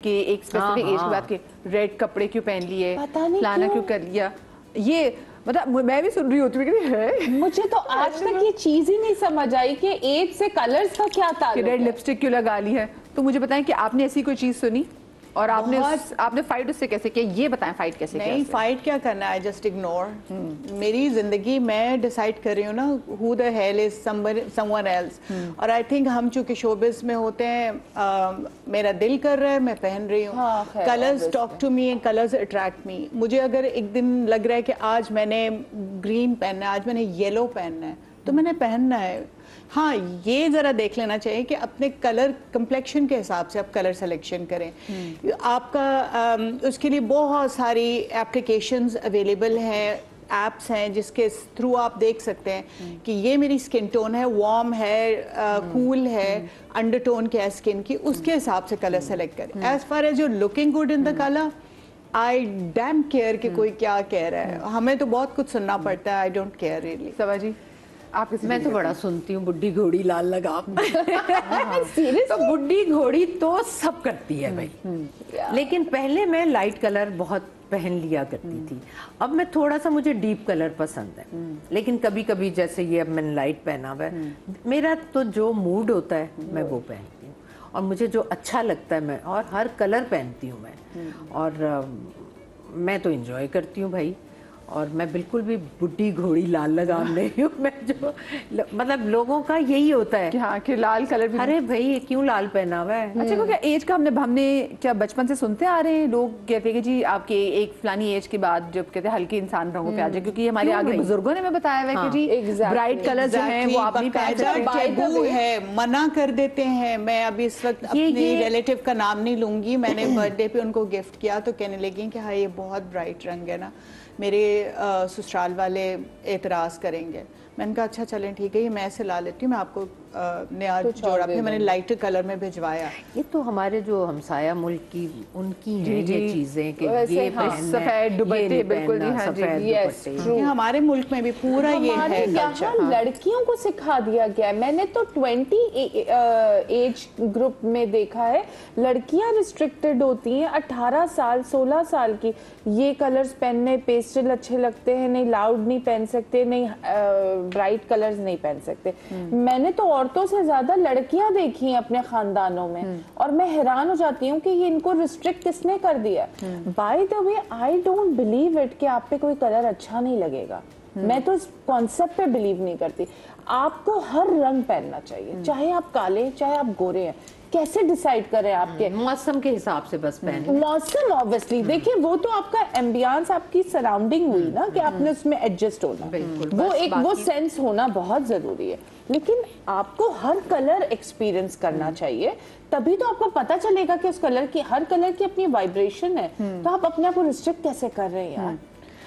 कि एक specific as के बाद के रेड कपड़े क्यों पहन लिए, फलाना क्यों कर लिया, ये मतलब मैं भी सुन रही होती हूँ। मुझे तो आज तक ये चीज ही नहीं समझ आई कि एज से कलर्स का क्या ताल्लुक है। रेड लिपस्टिक क्यों लगा ली है। तो मुझे बताएं कि आपने ऐसी कोई चीज सुनी और आपने फाइट उससे कैसे किया, ये बताएं फाइट कैसे किया। नहीं, फाइट क्या करना है, जस्ट इग्नोर। मेरी जिंदगी मैं डिसाइड कर रही हूँ ना who the hell is someone else. और आई थिंक हम चूंकि शोबिज में होते हैं, मेरा दिल कर रहा है, मैं पहन रही हूँ। Colours talk to me, colours attract me. मुझे अगर एक दिन लग रहा है कि आज मैंने ग्रीन पहनना है, आज मैंने येलो पहनना है, तो मैंने पहनना है। हाँ, ये जरा देख लेना चाहिए कि अपने कलर कम्प्लेक्शन के हिसाब से आप कलर सिलेक्शन करें। आपका उसके लिए बहुत सारी एप्लीकेशंस अवेलेबल हैं, एप्स हैं जिसके थ्रू आप देख सकते हैं कि ये मेरी स्किन टोन है, वार्म है, कूल है, अंडरटोन क्या है स्किन की, उसके हिसाब से कलर सेलेक्ट करें। As far as you looking good in the colour, I damn care कि कोई क्या कह रहा है। हमें तो बहुत कुछ सुनना पड़ता है, आई डोंट केयर रियली। सवा जी मैं तो बड़ा सुनती हूँ बुढ़ी घोड़ी लाल लगाम। तो बुढ़ी घोड़ी तो सब करती है भाई, लेकिन पहले मैं लाइट कलर बहुत पहन लिया करती थी। अब मैं थोड़ा सा, मुझे डीप कलर पसंद है, लेकिन कभी कभी जैसे ये अब मैंने लाइट पहना हुआ है, मेरा तो जो मूड होता है मैं वो पहनती हूँ, और मुझे जो अच्छा लगता है मैं, और हर कलर पहनती हूँ मैं, और मैं तो इंजॉय करती हूँ भाई। और मैं बिल्कुल भी बुढ़ी घोड़ी लाल लगाम नहीं हूँ। मैं जो मतलब लोगों का यही होता है कि हाँ कि लाल कलर भी, अरे भाई क्यों लाल पहना हुआ है। अच्छा, क्या एज का हमने क्या बचपन से सुनते आ रहे हैं, लोग कहते हैं कि जी आपके एक फलानी एज के बाद जब कहते हैं हल्के इंसान रंगों पे आ जाए, क्योंकि हमारे आगे बुजुर्गों ने हमें बताया हुआ है कि जी ब्राइट कलर जो है वो आप नहीं पहन सकते, है, मना कर देते हैं। मैं अभी इस वक्त अपने रिलेटिव का नाम नहीं लूंगी, मैंने बर्थडे पे उनको गिफ्ट किया तो कहने लगी कि हाँ ये बहुत ब्राइट रंग है ना, मेरे ससुराल वाले एतराज़ करेंगे। मैंने कहा अच्छा चलें ठीक है, ये मैं ऐसे ला लेती हूँ, मैं आपको नया जोड़ा, फिर मैंने लाइट कलर में भिजवाया। ये तो हमारे जो हमसाया मुल्क की उनकी हैं ये चीजें कि ये सफेद दुपट्टे, बिल्कुल जी, हाँ जी, यस ट्रू। हमारे मुल्क में भी पूरा ये है यहाँ लड़कियों को सिखा दिया गया है। मैंने तो 20 एज ग्रुप में देखा है, लड़कियां रिस्ट्रिक्टेड होती हैं 18 साल 16 साल की, ये कलर्स पहनने, पेस्टल अच्छे लगते हैं, नहीं लाउड नहीं पहन सकते, नहीं ब्राइट कलर्स नहीं पहन सकते। मैंने तो औरतों से ज्यादा लड़कियां देखी हैं अपने खानदानों में, और मैं हैरान हो जाती हूँ कि ये इनको रिस्ट्रिक्ट किसने कर दिया। By the way I don't believe it कि आप पे कोई कलर अच्छा नहीं लगेगा। मैं तो इस कॉन्सेप्ट पे बिलीव नहीं करती। आपको हर रंग पहनना चाहिए, चाहे आप काले चाहे आप गोरे हैं। कैसे डिसाइड करें आपके मौसम के हिसाब से बस पहने। मौसम ऑब्वियसली देखिए, वो तो आपका एम्बियंस, आपकी सराउंडिंग हुई ना कि आपने उसमें एडजस्ट होना, वो एक वो सेंस होना बहुत जरूरी है। लेकिन आपको हर कलर एक्सपीरियंस करना चाहिए, तभी तो आपको पता चलेगा कि उस कलर की, हर कलर की अपनी वाइब्रेशन है। तो आप अपने आप को रिस्ट्रिक्ट कैसे कर रहे हैं यार।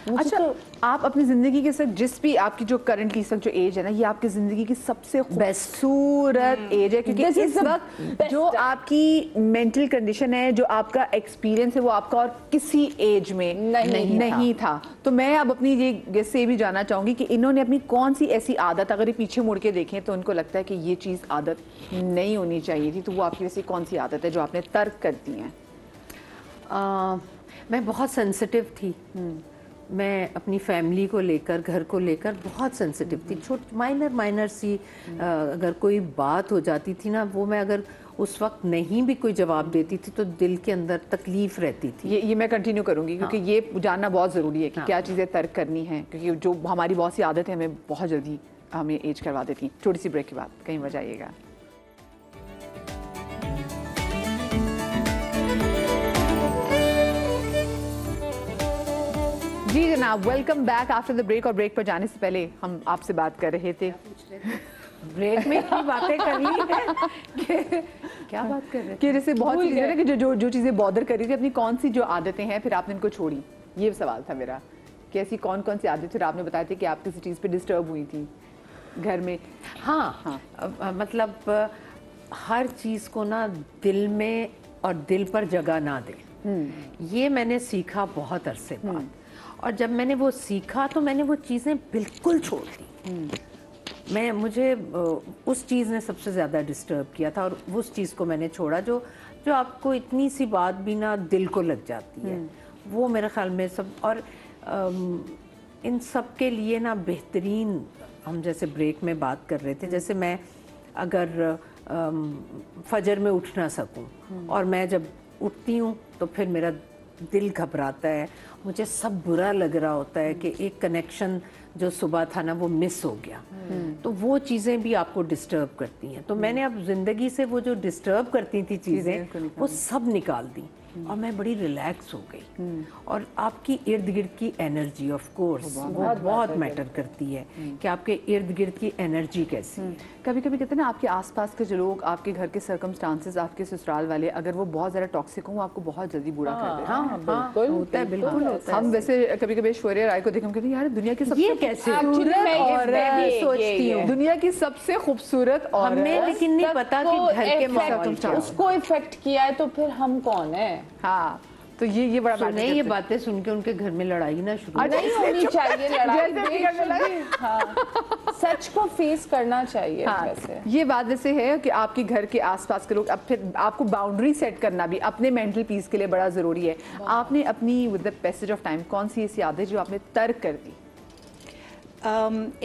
अच्छा, तो आप अपनी जिंदगी के साथ जिस भी आपकी जो करंटली इस वक्त जो एज है ना, ये आपकी जिंदगी की सबसे खूबसूरत एज है, क्योंकि इस वक्त जो आपकी मेंटल कंडीशन है, जो आपका एक्सपीरियंस है, वो आपका और किसी एज में नहीं था। तो मैं अब अपनी ये गेस्ट से भी जानना चाहूंगी कि इन्होंने अपनी कौन सी ऐसी आदत, अगर ये पीछे मुड़ के देखें तो उनको लगता है कि ये चीज आदत नहीं होनी चाहिए थी, तो वो आपकी ऐसी कौन सी आदत है जो आपने तर्क कर दी है? मैं बहुत सेंसिटिव थी। मैं अपनी फैमिली को लेकर, घर को लेकर बहुत सेंसिटिव थी। माइनर सी अगर कोई बात हो जाती थी ना, वो मैं अगर उस वक्त नहीं भी कोई जवाब देती थी तो दिल के अंदर तकलीफ रहती थी। ये मैं कंटिन्यू करूंगी, क्योंकि ये जानना बहुत ज़रूरी है कि क्या चीज़ें तर्क करनी है, क्योंकि जो हमारी बहुत सी आदत है हमें बहुत जल्दी हमें एज करवा देती हैं। छोटी सी ब्रेक के बाद कहीं मत जाइएगा। जी जनाब, welcome back after the break. और ब्रेक पर जाने से पहले हम आपसे बात कर रहे थे, ब्रेक में इतनी बातें कर ली है क्या बात कर रहे थे कि जैसे बहुत चीजें ना कि जो चीजें बॉदर कर रही थी, अपनी कौन सी जो आदतें हैं फिर आपने इनको छोड़ी। ये सवाल था मेरा कि ऐसी कौन कौन सी आदतें फिर आपने बताया थे कि आप किसी चीज़ पे डिस्टर्ब हुई थी घर में। हाँ। मतलब हर चीज़ को ना दिल में और दिल पर जगह ना दे, ये मैंने सीखा बहुत अरसे बाद। और जब मैंने वो सीखा तो मैंने वो चीज़ें बिल्कुल छोड़ दी। मुझे उस चीज़ ने सबसे ज़्यादा डिस्टर्ब किया था, और उस चीज़ को मैंने छोड़ा जो जो आपको इतनी सी बात भी ना दिल को लग जाती है, वो मेरे ख्याल में सब। और इन सब के लिए ना बेहतरीन, हम जैसे ब्रेक में बात कर रहे थे, जैसे मैं अगर फजर में उठ ना सकूं और मैं जब उठती हूँ तो फिर मेरा दिल घबराता है, मुझे सब बुरा लग रहा होता है कि एक कनेक्शन जो सुबह था ना वो मिस हो गया। तो वो चीज़ें भी आपको डिस्टर्ब करती हैं। तो मैंने अब ज़िंदगी से वो जो डिस्टर्ब करती थी चीज़ें वो सब निकाल दी और मैं बड़ी रिलैक्स हो गई। और आपकी इर्द गिर्द की एनर्जी ऑफ कोर्स वो बहुत मैटर करती है कि आपके इर्द गिर्द की एनर्जी कैसी है। कभी कभी कहते हैं ना, आपके आसपास के जो लोग, आपके घर के सर्कमस्टांसेस, आपके ससुराल वाले, अगर वो बहुत ज़्यादा टॉक्सिक हो, आपको बहुत जल्दी बुरा कर देते हैं। हाँ, बिल्कुल होता है, बिल्कुल होता है। हम वैसे कभी कभी ऐश्वर्या राय को देख हम कहते हैं यार दुनिया की सबसे कैसे सोचती हूँ, दुनिया की सबसे खूबसूरत और हमें लेकिन नहीं पता कि घर के माहौल क्या उसको इफेक्ट किया है, तो फिर हम कौन है? हाँ, तो ये बड़ा सुने ये बातें सुन के उनके घर में लड़ाई ना शुरू नहीं होनी चाहिए लड़ाई। हाँ, सच को फेस करना चाहिए। हाँ, वैसे ये बात वैसे है कि आपके घर के आसपास के लोग, अब फिर आपको बाउंड्री सेट करना भी अपने मेंटल पीस के लिए बड़ा ज़रूरी है। आपने अपनी with the passage of time कौन सी ऐसी आदत जो आपने तर्क कर दी?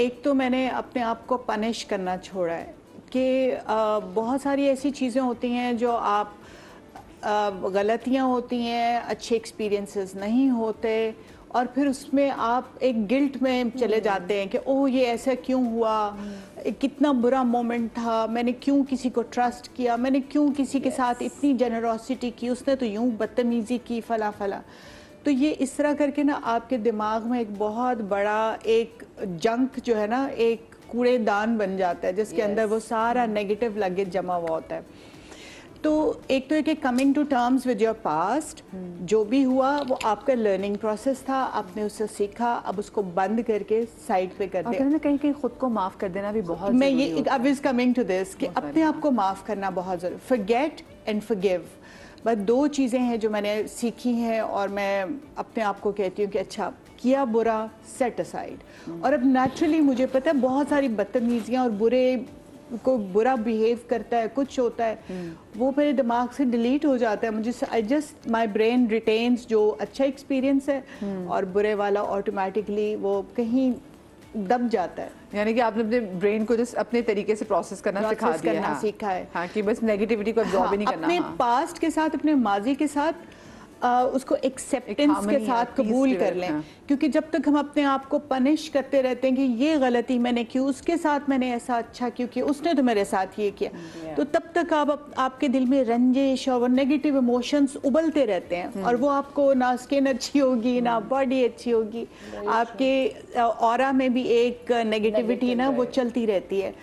एक तो मैंने अपने आप को पनिश करना छोड़ा है कि बहुत सारी ऐसी चीज़ें होती हैं जो आप गलतियां होती हैं, अच्छे एक्सपीरियंसेस नहीं होते और फिर उसमें आप एक गिल्ट में चले जाते हैं कि ओह ये ऐसा क्यों हुआ, कितना बुरा मोमेंट था, मैंने क्यों किसी को ट्रस्ट किया, मैंने क्यों किसी के साथ इतनी जेनरोसिटी की, उसने तो यूं बदतमीज़ी की, फला फला। तो ये इस तरह करके ना आपके दिमाग में एक बहुत बड़ा एक जंक जो है ना, एक कूड़ेदान बन जाता है जिसके अंदर वो सारा नेगेटिव लगेज जमा हुआ होता है। तो एक तो एक coming to terms with your past, जो भी हुआ वो आपका लर्निंग प्रोसेस था, आपने उससे सीखा, अब उसको बंद करके साइड पे कर दिया। कहीं कहीं खुद को माफ कर देना भी बहुत मैं ये अब इज कमिंग टू दिस कि अपने आप को माफ करना बहुत जरूरी। फॉरगेट एंड फॉरगिव, बस दो चीज़ें हैं जो मैंने सीखी हैं और मैं अपने आप को कहती हूँ कि अच्छा किया बुरा, सेट असाइड। और अब नेचुरली मुझे पता है बहुत सारी बदतमीजियाँ और को बुरा बिहेव करता है, कुछ होता है, वो मेरे दिमाग से डिलीट हो जाता है। मुझे I just my brain retains जो अच्छा एक्सपीरियंस है और बुरे वाला ऑटोमेटिकली वो कहीं दब जाता है। यानी कि आपने अपने ब्रेन को जिस अपने तरीके से प्रोसेस करना सिखा दिया है। सीखा है। हाँ, कि बस नेगेटिविटी को अब्सॉर्ब ही नहीं करना। अपने पास्ट के साथ, अपने माजी के साथ उसको एक्सेप्टेंस के साथ कबूल कर लें। क्योंकि जब तक हम अपने आप को पनिश करते रहते हैं कि ये गलती मैंने की, उसके साथ मैंने ऐसा अच्छा क्यों किया, उसने तो मेरे साथ ये किया, तो तब तक आपके दिल में रंजिश और नेगेटिव इमोशंस उबलते रहते हैं और वो आपको ना स्किन अच्छी होगी ना बॉडी अच्छी होगी, आपके ऑरा में भी एक नेगेटिविटी ना वो चलती रहती है।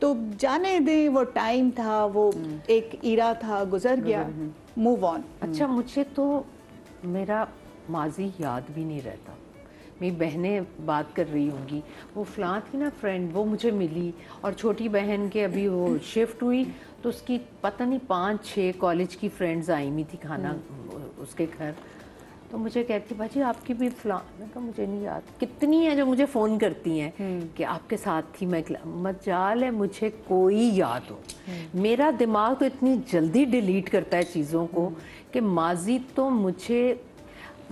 तो जाने दें, वो टाइम था, वो एक ईरा था, गुजर गया, मूव ऑन। अच्छा, मुझे तो मेरा माजी याद भी नहीं रहता। मेरी बहनें बात कर रही होंगी, वो फलां थी ना फ्रेंड, वो मुझे मिली, और छोटी बहन के अभी वो शिफ्ट हुई तो उसकी पता नहीं 5-6 कॉलेज की फ्रेंड्स आई हुई थी खाना उसके घर। तो मुझे कहती बाजी आपकी भी फलां, मैं कहा मुझे नहीं याद। कितनी है जो मुझे फ़ोन करती हैं कि आपके साथ थी मैं, मजाल है मुझे कोई याद हो। मेरा दिमाग तो इतनी जल्दी डिलीट करता है चीज़ों को कि माजी तो मुझे,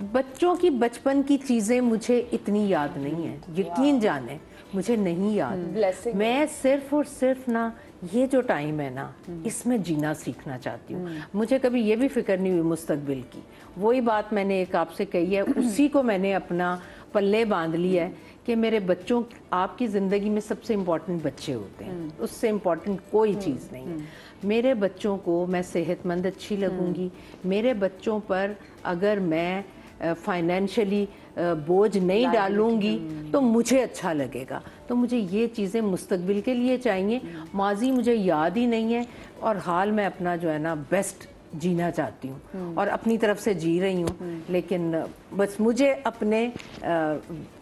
बच्चों की बचपन की चीज़ें मुझे इतनी याद नहीं है, यकीन जाने मुझे नहीं याद। मैं सिर्फ और सिर्फ ना ये जो टाइम है ना, इसमें जीना सीखना चाहती हूँ। मुझे कभी ये भी फिक्र नहीं हुई मुस्तकबिल की। वही बात मैंने एक आपसे कही है, उसी को मैंने अपना पल्ले बांध लिया है कि मेरे बच्चों, आपकी ज़िंदगी में सबसे इम्पोर्टेंट बच्चे होते हैं, उससे इम्पोर्टेंट कोई चीज़ नहीं है। मेरे बच्चों को मैं सेहतमंद अच्छी लगूंगी, मेरे बच्चों पर अगर मैं फाइनेंशियली बोझ नहीं डालूंगी तो मुझे अच्छा लगेगा। तो मुझे ये चीज़ें मुस्तकबिल के लिए चाहिए। माजी मुझे याद ही नहीं है और हाल मैं अपना जो है ना बेस्ट जीना चाहती हूँ और अपनी तरफ से जी रही हूँ, लेकिन बस मुझे अपने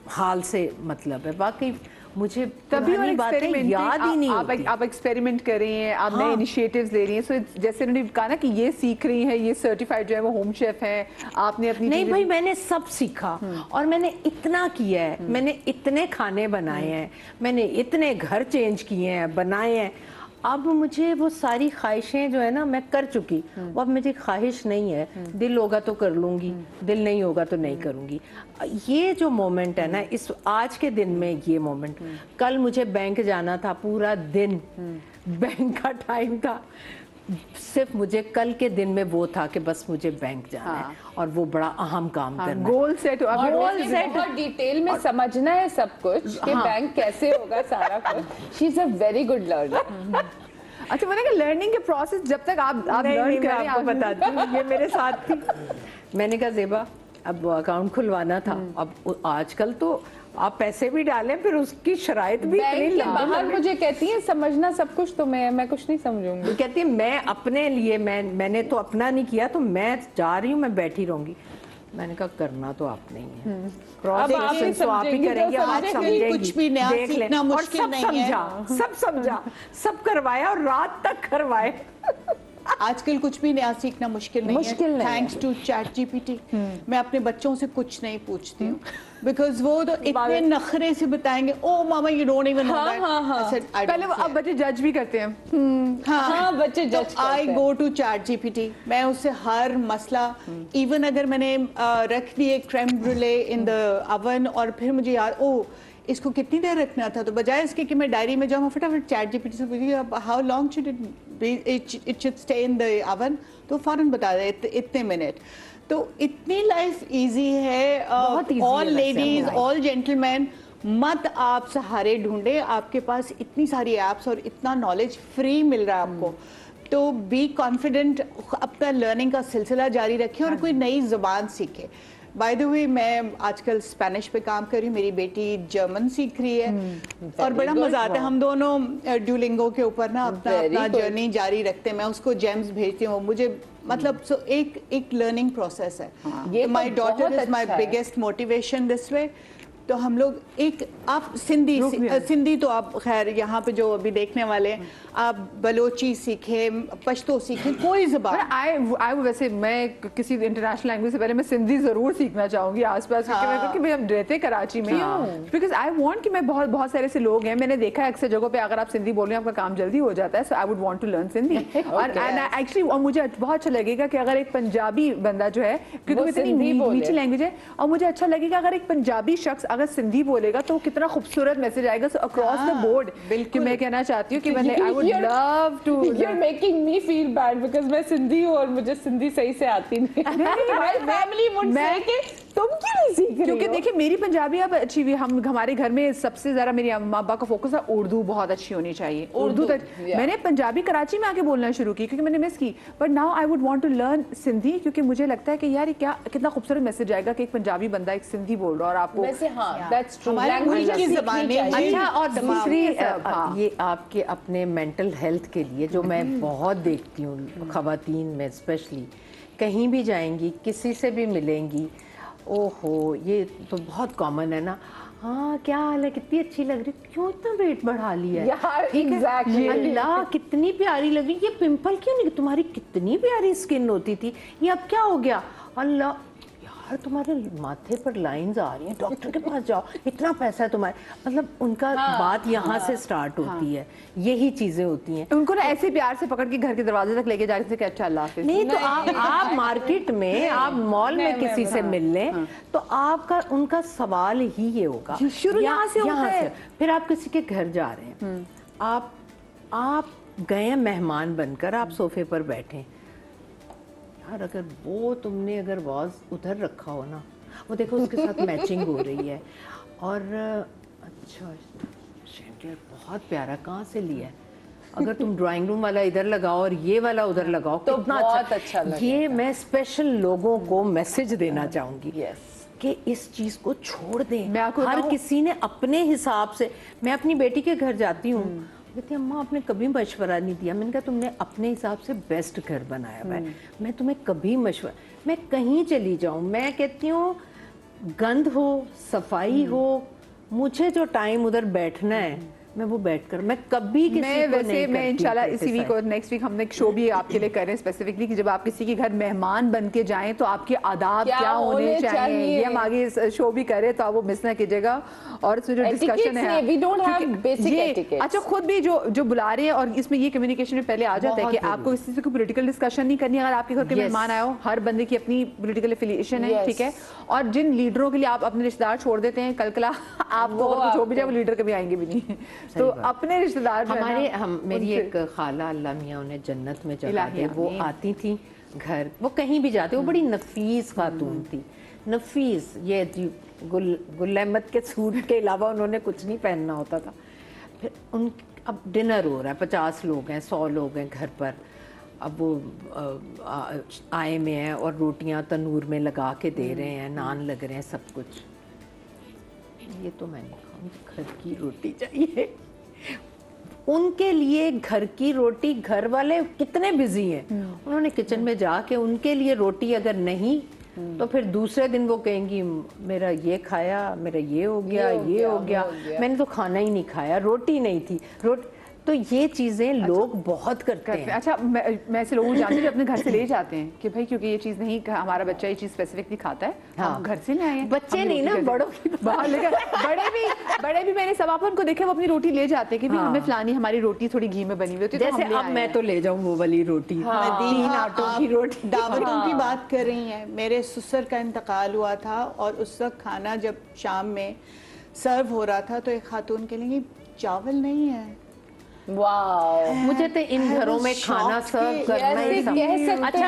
हाल से मतलब है, बाकी मुझे तभी और बातें याद ही नहीं होती। आप एक्सपेरिमेंट कर रही हैं, आप नए इनिशिएटिव्स ले रही हैं। सो जैसे उन्होंने कहा ना कि ये सीख रही हैं, ये सर्टिफाइड जो है वो होम शेफ है, आपने अपनी नहीं भाई, मैंने सब सीखा और मैंने इतना किया है, मैंने इतने खाने बनाए हैं, मैंने इतने घर चेंज किए हैं, बनाए हैं। अब मुझे वो सारी ख्वाहिशें जो है ना मैं कर चुकी, वो अब मेरी ख्वाहिश नहीं है। दिल होगा तो कर लूंगी, दिल नहीं होगा तो नहीं करूंगी। ये जो मोमेंट है ना, इस आज के दिन में ये मोमेंट, कल मुझे बैंक जाना था, पूरा दिन बैंक का टाइम था, सिर्फ मुझे कल के दिन में वो था कि बस मुझे बैंक जाना है और वो बड़ा अहम काम करना है। गोल सेट और बहुत डिटेल में समझना है सब कुछ कि बैंक कैसे होगा सारा कुछ। She is a very good learner. अच्छा, मैंने कहा लर्निंग के प्रोसेस जब तक आप लर्न कर रहे हैं, आपको बताती हूँ, ये मेरे साथ थी। मैंने कहा ज़ेबा अब अकाउंट खुलवाना था, अब आजकल तो आप पैसे भी डालें फिर उसकी शराइत भी इतनी बाहर मुझे कहती है समझना सब कुछ, तो मैं कुछ नहीं समझूंगी। कहती है मैं अपने लिए, मैंने तो अपना नहीं किया, तो मैं जा रही हूँ, मैं बैठी रहूंगी। मैंने कहा करना तो आपने ही है, अब आप ही करेंगे, आप समझेंगे, कुछ भी नया देख लें। सीखना और मुश्किल सब नहीं समझा, है। सब समझा, सब करवाया और रात तक करवाए। आजकल कुछ भी नया सीखना मुश्किल नहीं है, थैंक्स टू चैट जीपीटी। मैं अपने बच्चों से कुछ नहीं पूछती हूँ, बिकॉज वो तो इतने नखरे से बताएंगे, oh mama you don't even know that. पहले अब बच्चे जज भी करते हैं। हाँ, बच्चे जज करते हैं। I go to chat GPT, मैं उससे हर मसला, इवन अगर मैंने रख दिए creme brulee in the oven और फिर मुझे याद, ओ इसको कितनी देर रखना था, तो बजाय इसके कि मैं डायरी में जाऊँ, फटाफट चैट जीपीटी से पूछिए how long should it be, it should stay in the oven, तो फौरन बता दे इतने मिनट। तो इतनी लाइफ इजी है। ऑल लेडीज, ऑल जेंटलमैन, मत आप सहारे ढूंढे, आपके पास इतनी सारी एप्स और इतना नॉलेज फ्री मिल रहा है आपको, तो बी कॉन्फिडेंट, अपना लर्निंग का सिलसिला जारी रखें और कोई नई ज़बान सीखे। बाय द वे मैं आजकल स्पेनिश पे काम कर रही हूँ, मेरी बेटी जर्मन सीख रही है और बड़ा मजा आता है। हम दोनों ड्यूलिंगो के ऊपर ना अपना जर्नी जारी रखते हैं। मैं उसको जेम्स भेजती हूँ, मुझे मतलब एक लर्निंग प्रोसेस है। My daughter is my biggest motivation this way. तो हम लोग आप सिंधी तो आप खैर यहाँ पे जो अभी देखने वाले हैं, आप बलोची सीखें, पश्तो सीखें, कोई ज़बान। वैसे मैं किसी इंटरनेशनल लैंग्वेज से पहले मैं सिंधी जरूर सीखना चाहूंगी आसपास, क्योंकि मैं हम रहते कराची में, बिकॉज आई वांट कि मैं बहुत सारे ऐसे लोग हैं, मैंने देखा है अक्सर जगहों पे अगर आप सिंधी बोल रहे हैं आपका काम जल्दी हो जाता है, so I would want to learn Sindhi. और एक्चुअली और मुझे बहुत अच्छा लगेगा कि अगर एक पंजाबी बंदा जो है, क्योंकि इतनी मीठी लैंग्वेज है, और मुझे अच्छा लगेगा अगर एक पंजाबी शख्स अगर सिंधी बोलेगा तो कितना खूबसूरत मैसेज आएगा अक्रॉस द बोर्ड। कि मैं कहना चाहती हूँ कि मैंने I would love to, you are making me feel bad because मैं सिंधी हूँ और मुझे सिंधी सही से आती नहीं। माय फैमिली वुड से कि तुम क्यों नहीं सीख रही हो? क्योंकि देखिए मेरी पंजाबी अब अच्छी हुई, हमारे घर में सबसे ज्यादा मेरी अम्मा अब्बा का फोकस है उर्दू बहुत अच्छी होनी चाहिए। उर्दू तक मैंने पंजाबी कराची में आके बोलना शुरू की क्योंकि मैंने मिस की, but now I would want to learn Sindhi, क्योंकि मुझे लगता है कि यार क्या कितना खूबसूरत मैसेज आएगा कि एक पंजाबी बंदा एक सिंधी बोल रहा है और आपको वैसे हाँ दैट्स ट्रू, लैंग्वेज की ज़बान है। अच्छा, और दूसरी ये आपके अपने मेंटल हेल्थ के लिए जो मैं बहुत देखती हूँ खवातीन में स्पेशली, कहीं भी जाएंगी किसी से भी मिलेंगी, ओहो ये तो बहुत कॉमन है ना, हाँ क्या हाल है, कितनी अच्छी लग रही, क्यों इतना वेट बढ़ा लिया है, यार एग्जैक्टली, अल्लाह कितनी प्यारी लग रही, ये पिंपल क्यों नहीं, तुम्हारी कितनी प्यारी स्किन होती थी, ये अब क्या हो गया, अल्लाह यार तुम्हारे माथे पर लाइंस आ रही हैं, डॉक्टर के पास जाओ, इतना पैसा है तुम्हारे, मतलब उनका बात यहाँ से स्टार्ट होती है, यही चीजें होती हैं। उनको ना ऐसे प्यार से पकड़ के घर के दरवाजे तक लेके जाके कि अच्छा अल्लाह हाफिज़। नहीं तो आप मार्केट में, आप मॉल में किसी से मिल लें तो आपका उनका सवाल ही ये होगा, शुरू यहाँ से होता है। फिर आप किसी के घर जा रहे हैं, आप गए मेहमान बनकर, आप सोफे पर बैठे, यार अगर वो तुमने अगर वॉज उधर रखा हो ना, वो देखो उसके साथ मैचिंग हो रही है, और अच्छा शैंडियर बहुत प्यारा, कहाँ से लिया है, अगर तुम ड्राइंग रूम वाला इधर लगाओ और ये वाला उधर लगाओ तो कितना अच्छा लगेगा। ये मैं स्पेशल लोगों को मैसेज देना चाहूंगी कि इस चीज को छोड़ दें। हर किसी ने अपने हिसाब से, मैं अपनी बेटी के घर जाती हूँ, कहती अम्मा आपने कभी मशवरा नहीं दिया, मैंने कहा तुमने अपने हिसाब से बेस्ट घर बनाया हुआ है, मैं तुम्हें कभी मशवरा, मैं कहीं चली जाऊं मैं कहती हूँ गंद हो सफाई हो, मुझे जो टाइम उधर बैठना है मैं वो बैठकर, मैं कभी किसी मैं को वैसे नहीं मैं करती इंशाल्लाह इसी criticize। वीक और नेक्स्ट वीक हमने एक शो भी आपके लिए कर रहे हैं स्पेसिफिकली कि जब आप किसी के घर मेहमान बन के जाएं तो आपके आदाब क्या होने चाहिए, ये हम आगे शो भी करें, तो आप वो मिस ना कीजिएगा। और इसमें जो डिस्कशन है, we don't have क्योंकि basic ये etiquettes। अच्छा खुद भी जो बुला रहे हैं, और इसमें ये कम्युनिकेशन में पहले आ जाता है कि आपको किसी से कोई पॉलिटिकल डिस्कशन नहीं करनी। अगर आपके घर के मेहमान आए हो, हर बंदे की अपनी पॉलिटिकल एफिलिएशन है, ठीक है, और जिन लीडरों के लिए आप अपने रिश्तेदार छोड़ देते हैं, कल कला आपको अगर कुछ हो भी जाए वो लीडर कभी आएंगे भी नहीं। तो अपने रिश्तेदार मेरी एक खाला, अल्लाह मियाँ उन्हें जन्नत में जगह दे, वो आती थी घर, वो कहीं भी जाते, वो बड़ी नफीस खातून थी, नफीस। ये गुल अहमद के सूट के अलावा उन्होंने कुछ नहीं पहनना होता था। फिर उन अब डिनर हो रहा है, 50 लोग हैं, 100 लोग हैं घर पर, अब वो आए में है और रोटियां तनूर में लगा के दे रहे हैं, नान लग रहे हैं, सब कुछ। ये तो मैं नहीं खाऊंगी, घर की रोटी चाहिए। उनके लिए घर की रोटी, घर वाले कितने बिजी हैं, उन्होंने किचन में जाके उनके लिए रोटी अगर नहीं, तो फिर दूसरे दिन वो कहेंगी मेरा ये खाया, मेरा ये हो गया, ये हो गया, मैंने तो खाना ही नहीं खाया, रोटी नहीं थी। तो ये चीजें लोग बहुत करते हैं। अच्छा, मैं ऐसे लोगों जानती हूँ जो अपने घर से ले जाते हैं कि भाई क्योंकि ये चीज नहीं, हमारा बच्चा ये चीज स्पेसिफिकली खाता है, हम घर से ले आए हैं। बच्चे नहीं ना, बड़ों की बाहर लेकर बड़े भी मैंने सब अपन को देखे, वो अपनी रोटी ले जाते हैं कि भाई हमें फलानी हमारी रोटी थोड़ी घी में बनी हुई होती है, जैसे अब मैं तो ले जाऊँ वो वाली रोटी, 3 आटों की रोटी। दावतों की बात कर रही हैं, मेरे ससुर का इंतकाल हुआ था और उस वक्त खाना जब शाम में सर्व हो रहा था तो एक खातून के लिए चावल नहीं है। वाओ, मुझे तो इन घरों में खाना सर्व करना ही अच्छा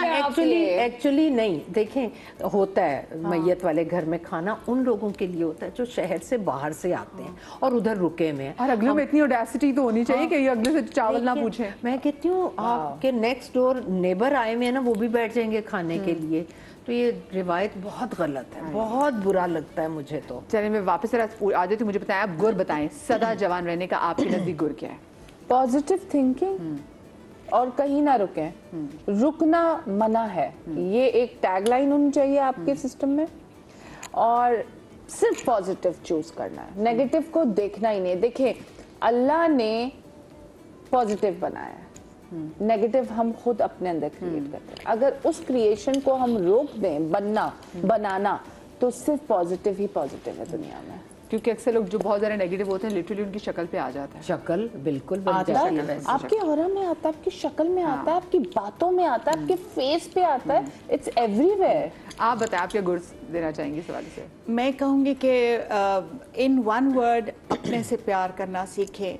एक्चुअली नहीं, देखें होता है मैयत वाले घर में खाना उन लोगों के लिए होता है जो शहर से बाहर से आते हैं और उधर रुके में, और अगले में इतनी ऑडेसिटी तो होनी चाहिए कि ये अगले से चावल ना पूछे। मैं कहती हूँ आपके नेक्स्ट डोर नेबर आए हुए हैं ना, वो भी बैठ जाएंगे खाने के लिए, तो ये रिवायत बहुत गलत है, बहुत बुरा लगता है मुझे। तो चलिए मैं वापस आ जाती हूँ, मुझे बताएं आप गुर बताएं, सदा जवान रहने का आपके नजदीक गुर क्या है? पॉजिटिव थिंकिंग और कहीं ना रुकें, रुकना मना है, ये एक टैगलाइन होनी चाहिए आपके सिस्टम में, और सिर्फ पॉजिटिव चूज करना है, नेगेटिव को देखना ही नहीं। देखें, अल्लाह ने पॉजिटिव बनाया है, नेगेटिव हम खुद अपने अंदर क्रिएट करते हैं। अगर उस क्रिएशन को हम रोक दें बनाना, तो सिर्फ पॉजिटिव ही पॉजिटिव है दुनिया में। क्योंकि अक्सर लोग जो बहुत ज़्यादा नेगेटिव होते हैं लिटरली उनकी शक्ल पे आ जाता है। शक्ल बिल्कुल आता है, आपके ऑरा में आता है, आपकी शक्ल में आता है, आपकी बातों में आता है, आपके फेस पे आता है, इट्स एवरीवेयर। आप बताएं, आप क्या गुड देना चाहेंगी इस वाले से? मैं कहूँगी कि इन वन वर्ड अपने से प्यार करना सीखें।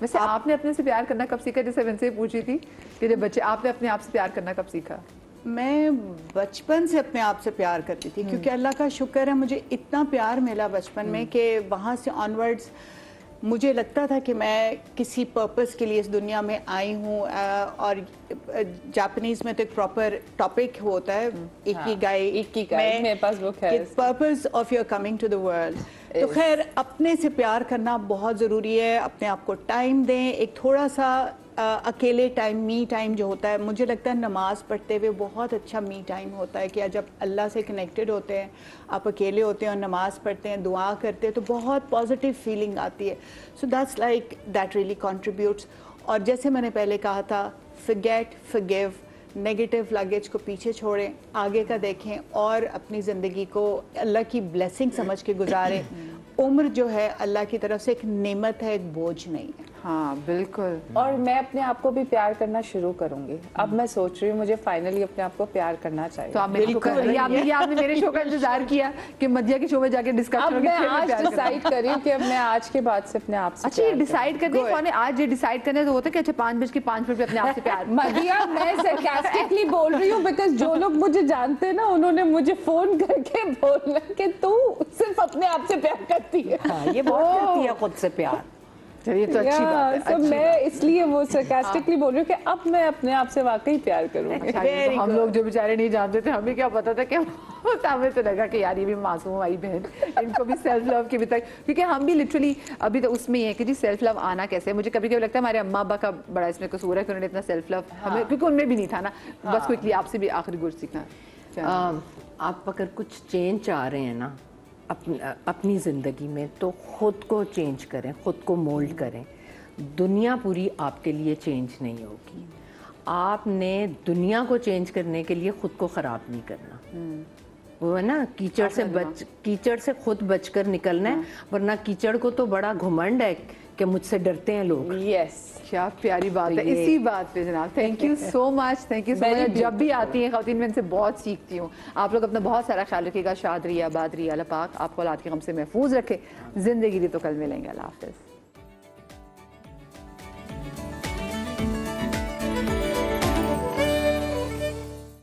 वैसे आपने अपने से प्यार करना कब सीखा? जैसे मैंने पूछी थी कि जब बच्चे, आपने अपने आप से प्यार करना कब सीखा? मैं बचपन से अपने आप से प्यार करती थी, क्योंकि अल्लाह का शुक्र है मुझे इतना प्यार मिला बचपन में कि वहाँ से ऑनवर्ड्स मुझे लगता था कि मैं किसी पर्पस के लिए इस दुनिया में आई हूँ। और जापानीज में तो एक प्रॉपर टॉपिक होता है इकिगाई, मेरे पास बुक है, purpose of your coming to the world. तो खैर, अपने से प्यार करना बहुत ज़रूरी है, अपने आप को टाइम दें, एक थोड़ा सा अकेले टाइम, मी टाइम जो होता है, मुझे लगता है नमाज़ पढ़ते हुए बहुत अच्छा मी टाइम होता है कि जब अल्लाह से कनेक्टेड होते हैं, आप अकेले होते हैं और नमाज़ पढ़ते हैं, दुआ करते हैं, तो बहुत पॉजिटिव फीलिंग आती है। So that's like that really contributes. और जैसे मैंने पहले कहा था, फॉरगेट, फॉरगिव, नेगेटिव लगेज को पीछे छोड़ें, आगे का देखें और अपनी ज़िंदगी को अल्लाह की ब्लेसिंग समझ के गुजारें। उम्र जो है अल्लाह की तरफ से एक नेमत है, एक बोझ नहीं है। हाँ बिल्कुल। और मैं अपने आप को भी प्यार करना शुरू करूंगी। अब मैं सोच रही हूँ मुझे फाइनली अपने आप को प्यार करना चाहिए। तो आप मेरे आपने मेरे शो का इंतजार किया कि मध्या के शो में जाके डिस्कस अब मैं आज डिसाइड कर रही हूँ कि अब मैं आज के बाद से अपने आप से अच्छा ये डिसाइड करने कौन है? आज ये डिसाइड करने तो होता है कि अच्छा 5:05 पे अपने आप से प्यार। मदिया, मैं सरकास्टिकली बोल रही हूँ बिकॉज जो लोग मुझे जानते हैं ना, उन्होंने मुझे फोन करके बोला कि तू सिर्फ अपने आप से प्यार करती है। हाँ, ये बहुत करती है खुद से प्यार। चलिए तो अच्छी बात है। तो मैं इसलिए वो सरकास्टिकली बोल रही हूँ कि अब मैं अपने आप से वाकई प्यार करूँगी। हम लोग जो बेचारे नहीं जानते थे, हमें क्या पता था कि हमें तो लगा कि यार ये भी मासूम हमारी बहन, इनको भी सेल्फ लव की भी तक, क्योंकि हम भी लिटरली अभी तो उसमें ही है कि जी सेल्फ लव आना कैसे। मुझे कभी कभी लगता है हमारे अम्मा अब्बा का बड़ा इसमें कसूर है कि उन्होंने इतना सेल्फ लव हमें, क्योंकि उनमें भी नहीं था ना। बस क्विकली आपसे भी आखिरी गुड सीखना, आप अगर कुछ चेंज चाह रहे हैं ना, अपनी ज़िंदगी में तो खुद को चेंज करें, खुद को मोल्ड करें। दुनिया पूरी आपके लिए चेंज नहीं होगी। आपने दुनिया को चेंज करने के लिए खुद को ख़राब नहीं करना। वो है ना, कीचड़ से खुद बचकर निकलना है, वरना कीचड़ को तो बड़ा घुमंड है कि मुझसे डरते हैं लोग। यस, क्या प्यारी बात है। इसी बात पे जनाब thank you so much, thank you so much. जब भी आती हैं ख़वातीन मैं इनसे बहुत सीखती हूँ। आप लोग अपना बहुत सारा ख्याल रखिएगा। शाद रिया, आबाद रिया, अल्लाह पाक आपको औलाद के गम से महफूज रखे। ज़िंदगी दी तो कल मिलेंगे। अल्लाह हाफ़िज़।